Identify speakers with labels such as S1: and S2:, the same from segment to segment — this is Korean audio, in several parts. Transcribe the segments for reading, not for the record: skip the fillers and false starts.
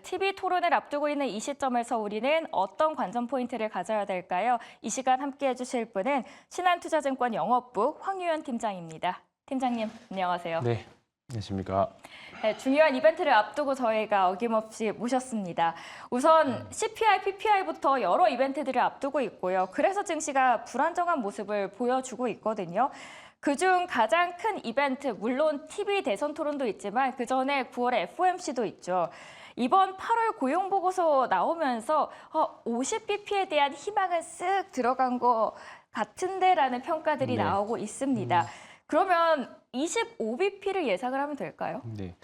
S1: TV 토론을 앞두고 있는 이 시점에서 우리는 어떤 관전 포인트를 가져야 될까요? 이 시간 함께해 주실 분은 신한투자증권 영업부 황유연 팀장입니다. 팀장님, 안녕하세요.
S2: 네, 안녕하십니까.
S1: 중요한 이벤트를 앞두고 저희가 어김없이 모셨습니다. 우선 CPI, PPI부터 여러 이벤트들을 앞두고 있고요. 그래서 증시가 불안정한 모습을 보여주고 있거든요. 그중 가장 큰 이벤트, 물론 TV 대선 토론도 있지만 그 전에 9월에 FOMC도 있죠. 이번 8월 고용보고서 나오면서 50bp에 대한 희망은 쓱 들어간 것 같은데라는 평가들이
S2: 네.
S1: 나오고 있습니다. 그러면 25bp를 예상을 하면 될까요?
S2: 네.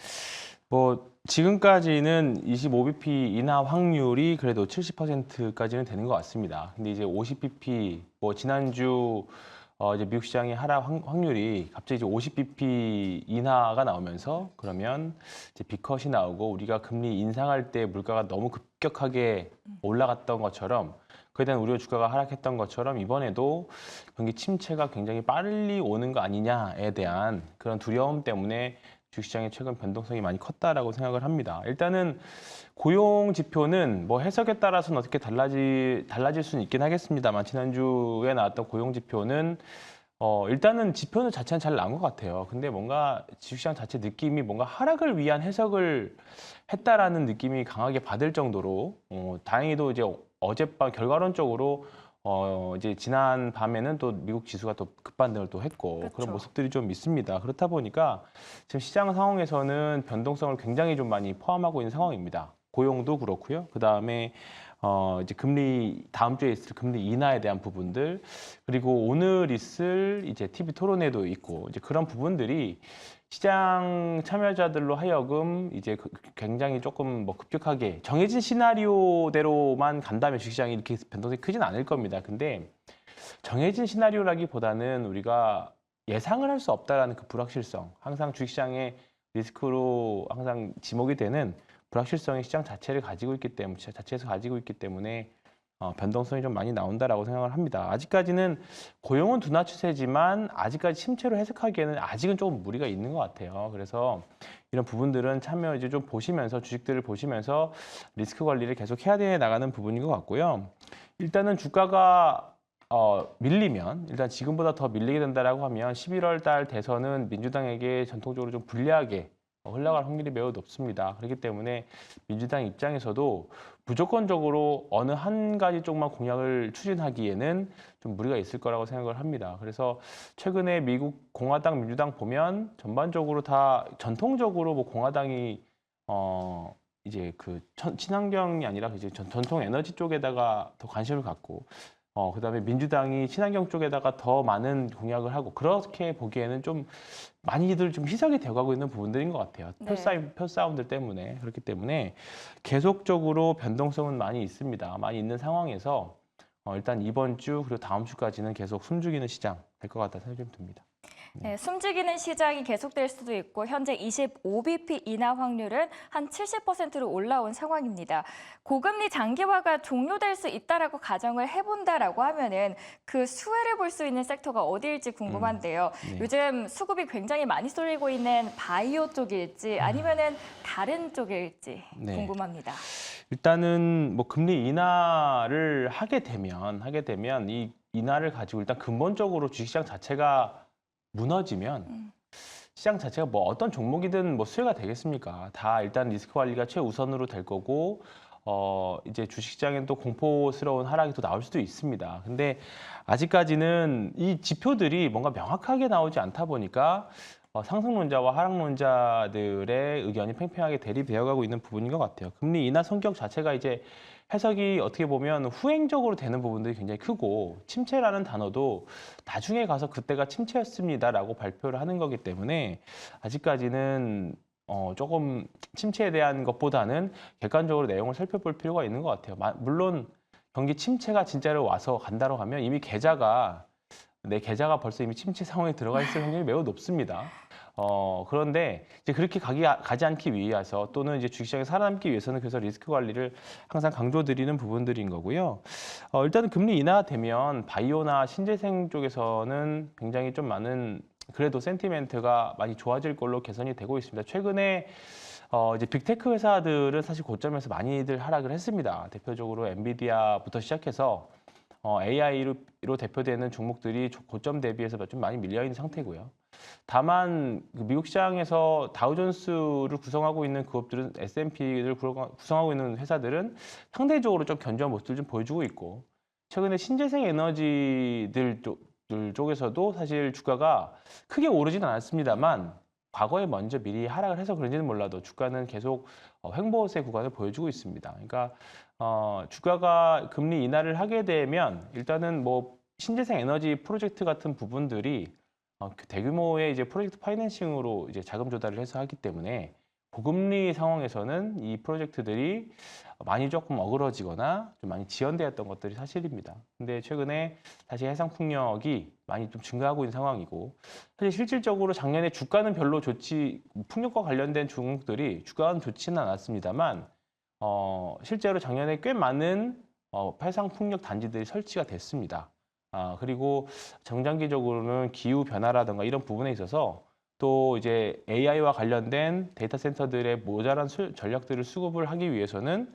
S2: 지금까지는 25bp 인하 확률이 그래도 70%까지는 되는 것 같습니다. 근데 이제 50bp, 지난주 이제 미국 시장의 하락 확률이 갑자기 이제 50bp 인하가 나오면서 그러면 이제 비컷이 나오고 우리가 금리 인상할 때 물가가 너무 급격하게 올라갔던 것처럼 그에 대한 우려 주가가 하락했던 것처럼 이번에도 경기 침체가 굉장히 빨리 오는 거 아니냐에 대한 그런 두려움 때문에 주식시장의 최근 변동성이 많이 컸다라고 생각을 합니다. 일단은 고용 지표는 해석에 따라서는 어떻게 달라질 수는 있긴 하겠습니다만 지난주에 나왔던 고용 지표는 일단은 지표는 자체는 잘 나온 것 같아요. 근데 뭔가 주식시장 자체 느낌이 뭔가 하락을 위한 해석을 했다라는 느낌이 강하게 받을 정도로 다행히도 이제 어젯밤 결과론적으로 이제 지난 밤에는 또 미국 지수가 또 급반등을 또 했고
S1: 그렇죠.
S2: 그런 모습들이 좀 있습니다. 그렇다 보니까 지금 시장 상황에서는 변동성을 굉장히 좀 많이 포함하고 있는 상황입니다. 고용도 그렇고요. 그 다음에 이제 금리 다음 주에 있을 금리 인하에 대한 부분들 그리고 오늘 있을 이제 TV 토론회도 있고 이제 그런 부분들이 시장 참여자들로 하여금 이제 굉장히 조금 급격하게 정해진 시나리오대로만 간다면 주식시장이 이렇게 변동성이 크진 않을 겁니다. 근데 정해진 시나리오라기보다는 우리가 예상을 할 수 없다라는 그 불확실성, 항상 주식시장의 리스크로 항상 지목이 되는 불확실성이 시장 자체를 가지고 있기 때문에 자체에서 가지고 있기 때문에 변동성이 좀 많이 나온다라고 생각을 합니다. 아직까지는 고용은 둔화 추세지만 아직까지 침체로 해석하기에는 아직은 조금 무리가 있는 것 같아요. 그래서 이런 부분들은 참여 이제 좀 보시면서 주식들을 보시면서 리스크 관리를 계속 해야 돼 나가는 부분인 것 같고요. 일단은 주가가 밀리면 일단 지금보다 더 밀리게 된다라고 하면 11월 달 대선은 민주당에게 전통적으로 좀 불리하게 흘러갈 확률이 매우 높습니다. 그렇기 때문에 민주당 입장에서도 무조건적으로 어느 한 가지 쪽만 공약을 추진하기에는 좀 무리가 있을 거라고 생각을 합니다. 그래서 최근에 미국 공화당, 민주당 보면 전반적으로 다 전통적으로 공화당이 이제 그 친환경이 아니라 이제 전통 에너지 쪽에다가 더 관심을 갖고 그다음에 민주당이 친환경 쪽에다가 더 많은 공약을 하고 그렇게 보기에는 좀 많이들 좀 희석이 되어가고 있는 부분들인 것 같아요.
S1: 네.
S2: 표싸움들 때문에 그렇기 때문에 계속적으로 변동성은 많이 있습니다. 많이 있는 상황에서 일단 이번 주 그리고 다음 주까지는 계속 숨죽이는 시장 될 것 같다 생각이 좀 듭니다.
S1: 네, 숨죽이는 시장이 계속될 수도 있고 현재 25bp 인하 확률은 한 70%로 올라온 상황입니다. 고금리 장기화가 종료될 수 있다라고 가정을 해본다라고 하면은 그 수혜를 볼 수 있는 섹터가 어디일지 궁금한데요.
S2: 네.
S1: 요즘 수급이 굉장히 많이 쏠리고 있는 바이오 쪽일지 아니면은 다른 쪽일지
S2: 네.
S1: 궁금합니다.
S2: 일단은 금리 인하를 하게 되면 이 인하를 가지고 일단 근본적으로 주식시장 자체가 무너지면 시장 자체가 어떤 종목이든 수혜가 되겠습니까? 다 일단 리스크 관리가 최우선으로 될 거고 이제 주식시장엔 또 공포스러운 하락이 또 나올 수도 있습니다. 근데 아직까지는 이 지표들이 뭔가 명확하게 나오지 않다 보니까 상승론자와 하락론자들의 의견이 팽팽하게 대립되어 가고 있는 부분인 것 같아요. 금리 인하 성격 자체가 이제 해석이 어떻게 보면 후행적으로 되는 부분들이 굉장히 크고 침체라는 단어도 나중에 가서 그때가 침체였습니다라고 발표를 하는 거기 때문에 아직까지는 조금 침체에 대한 것보다는 객관적으로 내용을 살펴볼 필요가 있는 것 같아요. 물론 경기 침체가 진짜로 와서 간다고 하면 이미 내 계좌가 벌써 이미 침체 상황에 들어가 있을 확률이 매우 높습니다. 그런데 이제 그렇게 가지 않기 위해서 또는 이제 주식시장에 살아남기 위해서는 그래서 리스크 관리를 항상 강조드리는 부분들인 거고요. 일단은 금리 인하되면 바이오나 신재생 쪽에서는 굉장히 좀 많은 그래도 센티멘트가 많이 좋아질 걸로 개선이 되고 있습니다. 최근에 이제 빅테크 회사들은 사실 고점에서 많이들 하락을 했습니다. 대표적으로 엔비디아부터 시작해서 AI로 대표되는 종목들이 고점 대비해서 좀 많이 밀려 있는 상태고요. 다만 그 미국 시장에서 다우존스를 구성하고 있는 그룹들은 S&P를 구성하고 있는 회사들은 상대적으로 좀 견조한 모습을 좀 보여주고 있고 최근에 신재생 에너지들 쪽에서도 사실 주가가 크게 오르지는 않았습니다만 과거에 먼저 미리 하락을 해서 그런지는 몰라도 주가는 계속 횡보세 구간을 보여주고 있습니다. 그러니까 주가가 금리 인하를 하게 되면 일단은 뭐 신재생 에너지 프로젝트 같은 부분들이 대규모의 이제 프로젝트 파이낸싱으로 이제 자금 조달을 해서 하기 때문에 고금리 상황에서는 이 프로젝트들이 많이 조금 어그러지거나 좀 많이 지연되었던 것들이 사실입니다. 근데 최근에 다시 해상 풍력이 많이 좀 증가하고 있는 상황이고 사실 실질적으로 작년에 주가는 별로 풍력과 관련된 종목들이 주가는 좋지는 않았습니다만 실제로 작년에 꽤 많은 해상 풍력 단지들이 설치가 됐습니다. 그리고 정장기적으로는 기후 변화라든가 이런 부분에 있어서 또 이제 AI와 관련된 데이터 센터들의 모자란 전력들을 수급을 하기 위해서는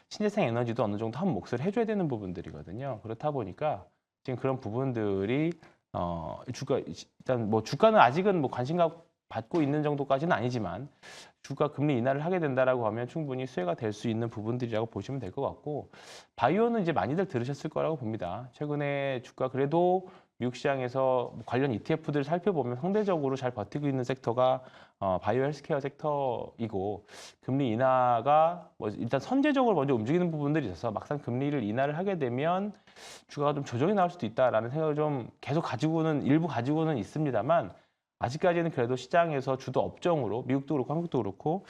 S2: 신재생 에너지도 어느 정도 한 몫을 해줘야 되는 부분들이거든요. 그렇다 보니까 지금 그런 부분들이 일단 뭐 주가는 아직은 뭐 관심 받고 있는 정도까지는 아니지만 주가 금리 인하를 하게 된다라고 하면 충분히 수혜가 될 수 있는 부분들이라고 보시면 될 것 같고 바이오는 이제 많이들 들으셨을 거라고 봅니다. 최근에 주가 그래도 미국 시장에서 관련 ETF들 살펴보면 상대적으로 잘 버티고 있는 섹터가 바이오 헬스케어 섹터이고 금리 인하가 뭐 일단 선제적으로 먼저 움직이는 부분들이 있어서 막상 금리를 인하를 하게 되면 주가가 좀 조정이 나올 수도 있다라는 생각을 좀 계속 일부 가지고는 있습니다만 아직까지는 그래도 시장에서 주도 업종으로 미국도 그렇고 한국도 그렇고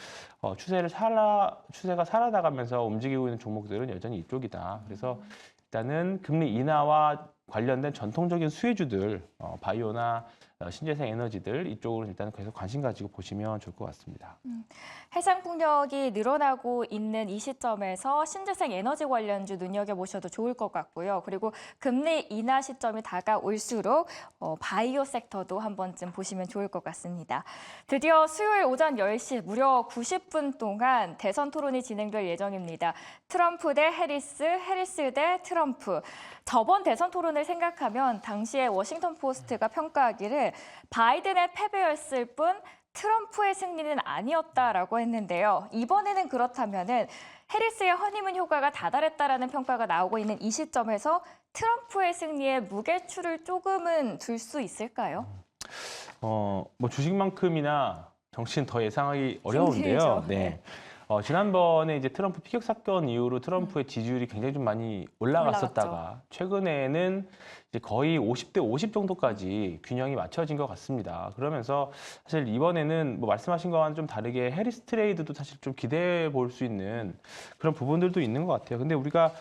S2: 추세가 살아나가면서 움직이고 있는 종목들은 여전히 이쪽이다. 그래서 일단은 금리 인하와 관련된 전통적인 수혜주들, 바이오나 신재생 에너지들 이쪽으로 일단 계속 관심 가지고 보시면 좋을 것 같습니다.
S1: 해상 풍력이 늘어나고 있는 이 시점에서 신재생 에너지 관련주 눈여겨보셔도 좋을 것 같고요. 그리고 금리 인하 시점이 다가올수록 바이오 섹터도 한 번쯤 보시면 좋을 것 같습니다. 드디어 수요일 오전 10시 무려 90분 동안 대선 토론이 진행될 예정입니다. 트럼프 대 해리스, 해리스 대 트럼프. 저번 대선 토론을 생각하면 당시에 워싱턴 포스트가 평가하기를 바이든의 패배였을 뿐 트럼프의 승리는 아니었다라고 했는데요. 이번에는 그렇다면은 해리스의 허니문 효과가 다달했다라는 평가가 나오고 있는 이 시점에서 트럼프의 승리에 무게추를 조금은 둘 수 있을까요?
S2: 뭐 주식만큼이나 정치는 더 예상하기 어려운데요.
S1: 힘들죠.
S2: 네. 지난번에 이제 트럼프 피격 사건 이후로 트럼프의 지지율이 굉장히 좀 많이 올라갔었다가 최근에는 이제 거의 50대 50 정도까지 균형이 맞춰진 것 같습니다. 그러면서 사실 이번에는 뭐 말씀하신 거와는 좀 다르게 해리스 트레이드도 사실 좀 기대해 볼 수 있는 그런 부분들도 있는 것 같아요. 근데 우리가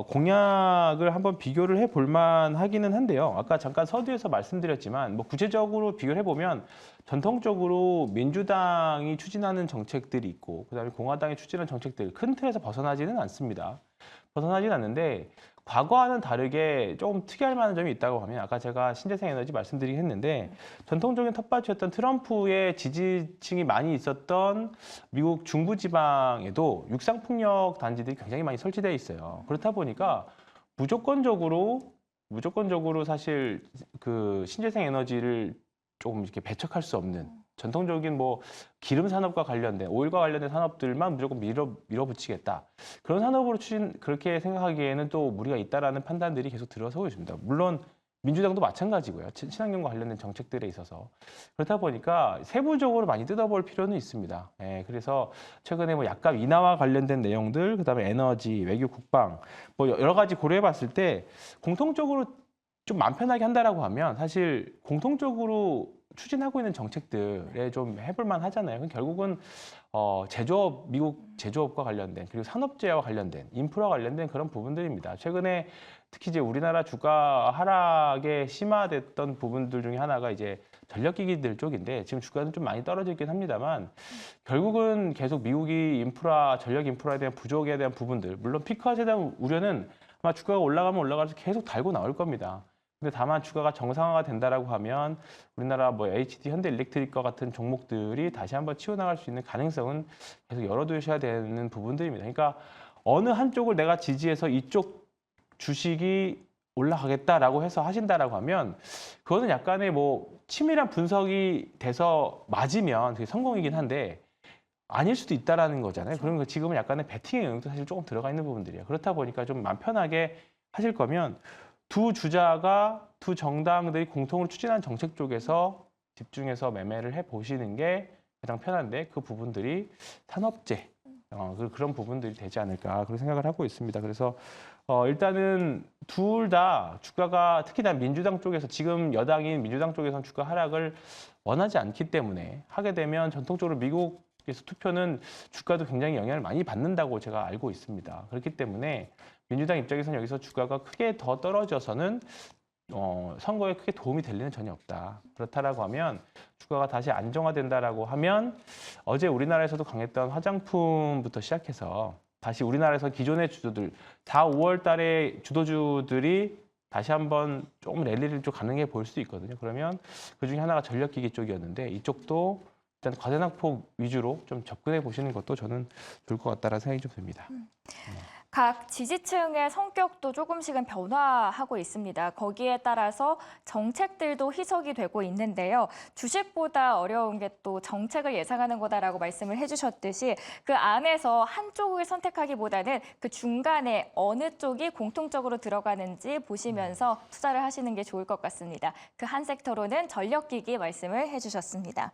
S2: 공약을 한번 비교를 해 볼 만하기는 한데요. 아까 잠깐 서두에서 말씀드렸지만 뭐 구체적으로 비교를 해보면 전통적으로 민주당이 추진하는 정책들이 있고 그다음에 공화당이 추진하는 정책들 큰 틀에서 벗어나지는 않습니다. 벗어나지는 않는데 과거와는 다르게 조금 특이할 만한 점이 있다고 하면 아까 제가 신재생 에너지 말씀드리긴 했는데 전통적인 텃밭이었던 트럼프의 지지층이 많이 있었던 미국 중부지방에도 육상풍력 단지들이 굉장히 많이 설치되어 있어요. 그렇다 보니까 무조건적으로 사실 그 신재생 에너지를 조금 이렇게 배척할 수 없는 전통적인 뭐 기름 산업과 관련된 오일과 관련된 산업들만 무조건 밀어붙이겠다. 그런 산업으로 그렇게 생각하기에는 또 무리가 있다라는 판단들이 계속 들어서고 있습니다. 물론 민주당도 마찬가지고요. 친환경과 관련된 정책들에 있어서 그렇다 보니까 세부적으로 많이 뜯어볼 필요는 있습니다. 그래서 최근에 뭐 약간 인하와 관련된 내용들, 그다음에 에너지, 외교, 국방 뭐 여러 가지 고려해봤을 때 공통적으로 좀 마음 편하게 한다라고 하면 사실 공통적으로 추진하고 있는 정책들에 좀 해볼만 하잖아요. 그럼 결국은 제조업, 미국 제조업과 관련된 그리고 산업재해와 관련된 인프라 관련된 그런 부분들입니다. 최근에 특히 이제 우리나라 주가 하락에 심화됐던 부분들 중에 하나가 이제 전력기기들 쪽인데 지금 주가는 좀 많이 떨어져 있긴 합니다만 결국은 계속 미국이 전력 인프라에 대한 부족에 대한 부분들 물론 피크아웃에 대한 우려는 아마 주가가 올라가면 올라갈수록 계속 달고 나올 겁니다. 근데 다만 주가가 정상화가 된다라고 하면 우리나라 뭐 HD, 현대일렉트릭과 같은 종목들이 다시 한번 치워나갈 수 있는 가능성은 계속 열어두셔야 되는 부분들입니다. 그러니까 어느 한쪽을 내가 지지해서 이쪽 주식이 올라가겠다라고 해서 하신다라고 하면 그거는 약간의 뭐 치밀한 분석이 돼서 맞으면 그게 성공이긴 한데 아닐 수도 있다라는 거잖아요. 그러면 지금은 약간의 베팅의 영역도 사실 조금 들어가 있는 부분들이에요. 그렇다 보니까 좀 마음 편하게 하실 거면 두 주자가 두 정당들이 공통으로 추진한 정책 쪽에서 집중해서 매매를 해 보시는 게 가장 편한데 그 부분들이 산업재 그런 부분들이 되지 않을까 그런 생각을 하고 있습니다. 그래서 일단은 둘 다 주가가 특히나 민주당 쪽에서 지금 여당인 민주당 쪽에서는 주가 하락을 원하지 않기 때문에 하게 되면 전통적으로 미국에서 투표는 주가도 굉장히 영향을 많이 받는다고 제가 알고 있습니다. 그렇기 때문에 민주당 입장에서는 여기서 주가가 크게 더 떨어져서는 선거에 크게 도움이 될 리는 전혀 없다. 그렇다라고 하면 주가가 다시 안정화된다라고 하면 어제 우리나라에서도 강했던 화장품부터 시작해서 다시 우리나라에서 기존의 주도들 4, 5월 달에 주도주들이 다시 한번 조금 랠리를 좀 가능해 보일 수 있거든요. 그러면 그중에 하나가 전력기기 쪽이었는데 이쪽도 일단 과대낙폭 위주로 좀 접근해 보시는 것도 저는 좋을 것 같다라는 생각이 좀 듭니다.
S1: 각 지지층의 성격도 조금씩은 변화하고 있습니다. 거기에 따라서 정책들도 희석이 되고 있는데요. 주식보다 어려운 게 또 정책을 예상하는 거다라고 말씀을 해주셨듯이 그 안에서 한쪽을 선택하기보다는 그 중간에 어느 쪽이 공통적으로 들어가는지 보시면서 투자를 하시는 게 좋을 것 같습니다. 그 한 섹터로는 전력기기 말씀을 해주셨습니다.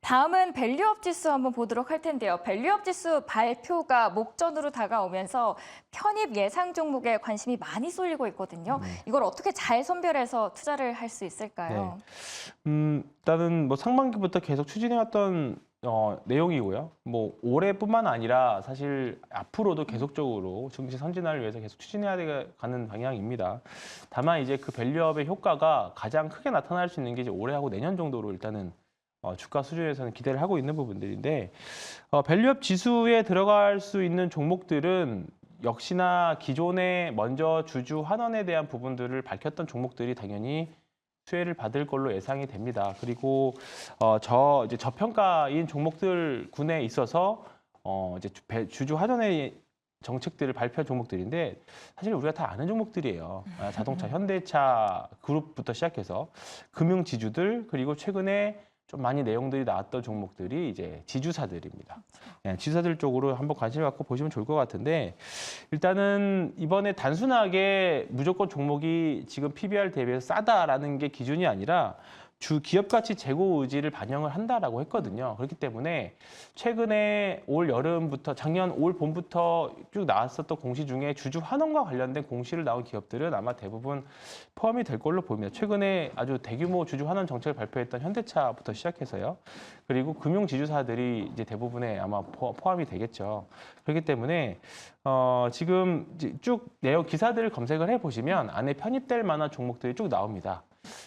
S1: 다음은 밸류업 지수 한번 보도록 할 텐데요. 밸류업 지수 발표가 목전으로 다가오면서 편입 예상 종목에 관심이 많이 쏠리고 있거든요. 이걸 어떻게 잘 선별해서 투자를 할 수 있을까요?
S2: 일단은 뭐 상반기부터 계속 추진해왔던 내용이고요. 뭐 올해뿐만 아니라 사실 앞으로도 계속적으로 증시 선진화를 위해서 계속 추진해야 가는 방향입니다. 다만 이제 그 밸류업의 효과가 가장 크게 나타날 수 있는 게 이제 올해하고 내년 정도로 일단은 주가 수준에서는 기대를 하고 있는 부분들인데 밸류업 지수에 들어갈 수 있는 종목들은 역시나 기존에 먼저 주주 환원에 대한 부분들을 밝혔던 종목들이 당연히 수혜를 받을 걸로 예상이 됩니다. 그리고 이제 저평가인 종목들 군에 있어서 이제 주주 환원의 정책들을 발표한 종목들인데 사실 우리가 다 아는 종목들이에요. 자동차, 현대차 그룹부터 시작해서 금융 지주들 그리고 최근에 좀 많이 내용들이 나왔던 종목들이 이제 지주사들입니다. 네, 지주사들 쪽으로 한번 관심을 갖고 보시면 좋을 것 같은데 일단은 이번에 단순하게 무조건 종목이 지금 PBR 대비해서 싸다라는 게 기준이 아니라 주 기업 가치 재고 의지를 반영을 한다라고 했거든요. 그렇기 때문에 최근에 올 여름부터 작년 올 봄부터 쭉 나왔었던 공시 중에 주주 환원과 관련된 공시를 나온 기업들은 아마 대부분 포함이 될 걸로 보입니다. 최근에 아주 대규모 주주 환원 정책을 발표했던 현대차부터 시작해서요. 그리고 금융 지주사들이 이제 대부분에 아마 포함이 되겠죠. 그렇기 때문에 지금 이제 쭉 내용 기사들을 검색을 해 보시면 안에 편입될 만한 종목들이 쭉 나옵니다.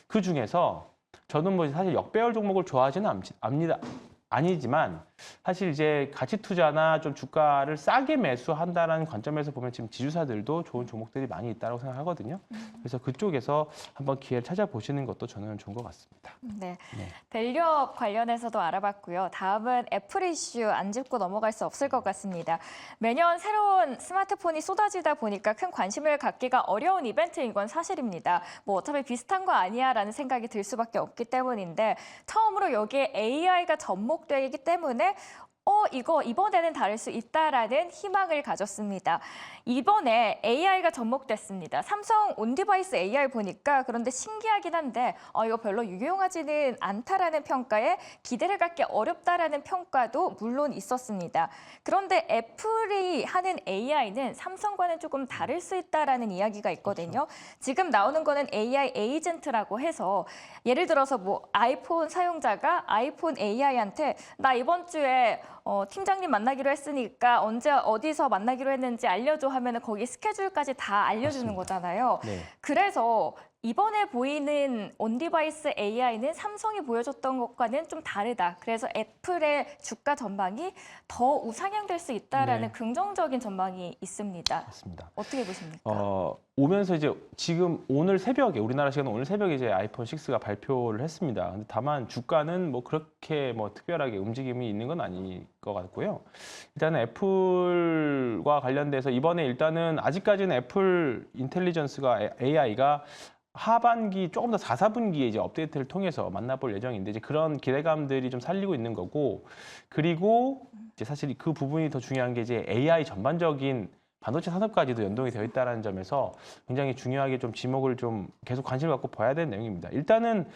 S2: 그 중에서 저는 뭐 사실 역배열 종목을 좋아하지는 아니지만 사실 이제 가치 투자나 좀 주가를 싸게 매수한다는 관점에서 보면 지금 지주사들도 좋은 종목들이 많이 있다고 생각하거든요. 그래서 그쪽에서 한번 기회를 찾아보시는 것도 저는 좋은 것 같습니다.
S1: 네. 밸류업 관련해서도 알아봤고요. 다음은 애플 이슈 안 짚고 넘어갈 수 없을 것 같습니다. 매년 새로운 스마트폰이 쏟아지다 보니까 큰 관심을 갖기가 어려운 이벤트인 건 사실입니다. 뭐 어차피 비슷한 거 아니야라는 생각이 들 수밖에 없기 때문인데 처음으로 여기에 AI가 접목되기 때문에 이거 이번에는 다를 수 있다라는 희망을 가졌습니다. 이번에 AI가 접목됐습니다. 삼성 온디바이스 AI 보니까 그런데 신기하긴 한데 이거 별로 유용하지는 않다라는 평가에 기대를 갖기 어렵다라는 평가도 물론 있었습니다. 그런데 애플이 하는 AI는 삼성과는 조금 다를 수 있다라는 이야기가 있거든요. 지금 나오는 거는 AI 에이전트라고 해서 예를 들어서 뭐 아이폰 사용자가 아이폰 AI한테 나 이번 주에 팀장님 만나기로 했으니까 언제 어디서 만나기로 했는지 알려줘 하면은 거기 스케줄까지 다 알려주는
S2: 맞습니다.
S1: 거잖아요.
S2: 네.
S1: 그래서 이번에 보이는 온디바이스 AI는 삼성이 보여줬던 것과는 좀 다르다. 그래서 애플의 주가 전망이 더 우상향될 수 있다라는
S2: 네.
S1: 긍정적인 전망이 있습니다.
S2: 맞습니다.
S1: 어떻게 보십니까?
S2: 오면서 이제 지금 오늘 새벽에 우리나라 시간 오늘 새벽에 이제 아이폰 6가 발표를 했습니다. 근데 다만 주가는 뭐 그렇게 뭐 특별하게 움직임이 있는 건 아닐 것 같고요. 일단은 애플과 관련돼서 이번에 일단은 아직까지는 애플 인텔리전스가 AI가 하반기 조금 더 4, 4분기에 이제 업데이트를 통해서 만나볼 예정인데 이제 그런 기대감들이 좀 살리고 있는 거고 그리고 이제 사실 그 부분이 더 중요한 게 이제 AI 전반적인 반도체 산업까지도 연동이 되어 있다는 점에서 굉장히 중요하게 좀 지목을 좀 계속 관심을 갖고 봐야 되는 내용입니다. 일단은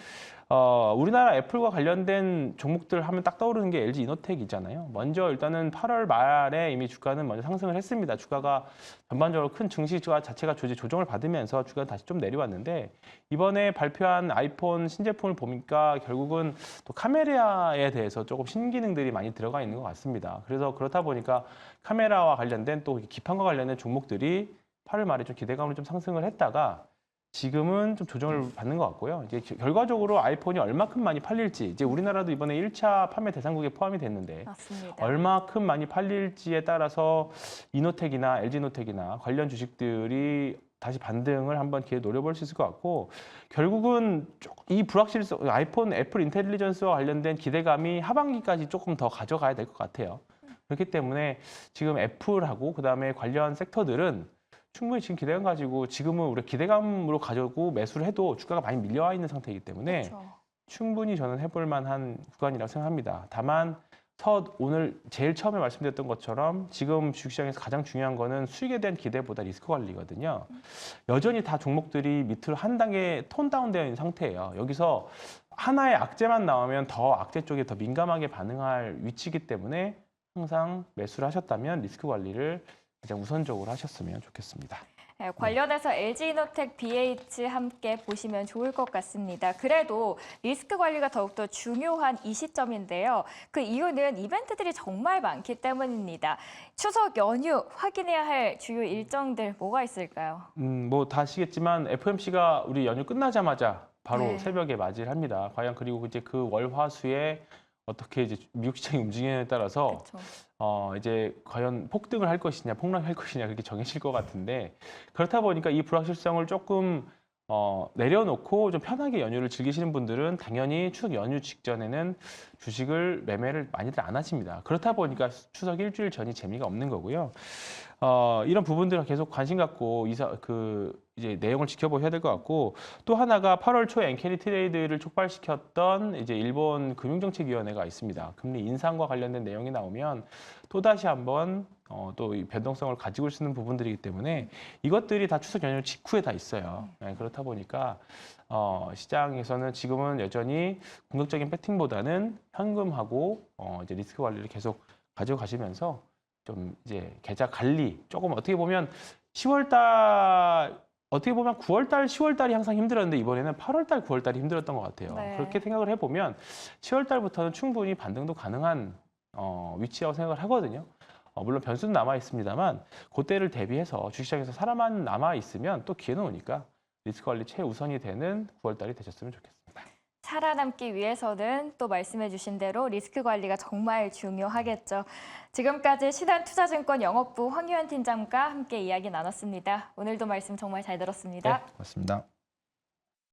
S2: 우리나라 애플과 관련된 종목들 하면 딱 떠오르는 게 LG 이노텍이잖아요. 먼저 일단은 8월 말에 이미 주가는 먼저 상승을 했습니다. 주가가 전반적으로 큰 증시가 자체가 조정을 받으면서 주가는 다시 좀 내려왔는데 이번에 발표한 아이폰 신제품을 보니까 결국은 또 카메라에 대해서 조금 신기능들이 많이 들어가 있는 것 같습니다. 그래서 그렇다 보니까 카메라와 관련된 또 기판과 관련된 종목들이 8월 말에 좀 기대감으로 좀 상승을 했다가 지금은 좀 조정을 받는 것 같고요. 이제 결과적으로 아이폰이 얼마큼 많이 팔릴지 이제 우리나라도 이번에 1차 판매 대상국에 포함이 됐는데
S1: 맞습니다.
S2: 얼마큼 많이 팔릴지에 따라서 이노텍이나 LG노텍이나 관련 주식들이 다시 반등을 한번 기회 노려볼 수 있을 것 같고 결국은 이 불확실성 아이폰 애플 인텔리전스와 관련된 기대감이 하반기까지 조금 더 가져가야 될 것 같아요. 그렇기 때문에 지금 애플하고 그다음에 관련 섹터들은 충분히 지금 기대감 가지고 지금은 우리가 기대감으로 가지고 매수를 해도 주가가 많이 밀려와 있는 상태이기 때문에
S1: 그렇죠.
S2: 충분히 저는 해볼 만한 구간이라고 생각합니다. 다만 오늘 제일 처음에 말씀드렸던 것처럼 지금 주식시장에서 가장 중요한 거는 수익에 대한 기대보다 리스크 관리거든요. 여전히 다 종목들이 밑으로 한 단계 톤 다운되어 있는 상태예요. 여기서 하나의 악재만 나오면 더 악재 쪽에 더 민감하게 반응할 위치이기 때문에 항상 매수를 하셨다면 리스크 관리를 가장 우선적으로 하셨으면 좋겠습니다.
S1: 네, 관련해서 LG이노텍, BH 함께 보시면 좋을 것 같습니다. 그래도 리스크 관리가 더욱더 중요한 이 시점인데요. 그 이유는 이벤트들이 정말 많기 때문입니다. 추석 연휴 확인해야 할 주요 일정들 뭐가 있을까요?
S2: 뭐 다 아시겠지만 FOMC가 우리 연휴 끝나자마자 바로
S1: 네.
S2: 새벽에 맞이를 합니다. 과연 그리고 이제 그 월화수에 어떻게 이제 미국 시장이 움직이냐에 따라서
S1: 그렇죠.
S2: 이제 과연 폭등을 할 것이냐, 폭락할 것이냐 그렇게 정해질 것 같은데 그렇다 보니까 이 불확실성을 조금 내려놓고 좀 편하게 연휴를 즐기시는 분들은 당연히 추석 연휴 직전에는 주식을 매매를 많이들 안 하십니다. 그렇다 보니까 추석 일주일 전이 재미가 없는 거고요. 이런 부분들을 계속 관심 갖고 이제 내용을 지켜보셔야 될 것 같고 또 하나가 8월 초에 엔캐리 트레이드를 촉발시켰던 이제 일본 금융정책위원회가 있습니다. 금리 인상과 관련된 내용이 나오면 또 다시 한번 또 이 변동성을 가지고 있는 부분들이기 때문에 이것들이 다 추석 연휴 직후에 다 있어요. 네, 그렇다 보니까 시장에서는 지금은 여전히 공격적인 배팅보다는 현금하고 이제 리스크 관리를 계속 가져가시면서 좀 이제 계좌 관리 조금 어떻게 보면 9월 달, 10월 달이 항상 힘들었는데 이번에는 8월 달, 9월 달이 힘들었던 것 같아요.
S1: 네.
S2: 그렇게 생각을 해보면 10월 달부터는 충분히 반등도 가능한 위치라고 생각을 하거든요. 물론 변수는 남아 있습니다만 그때를 대비해서 주식시장에서 사람만 남아 있으면 또 기회는 오니까 리스크 관리 최우선이 되는 9월 달이 되셨으면 좋겠습니다.
S1: 살아남기 위해서는 또 말씀해 주신 대로 리스크 관리가 정말 중요하겠죠. 지금까지 신한투자증권 영업부 황유한 팀장과 함께 이야기 나눴습니다. 오늘도 말씀 정말 잘 들었습니다.
S2: 네, 고맙습니다.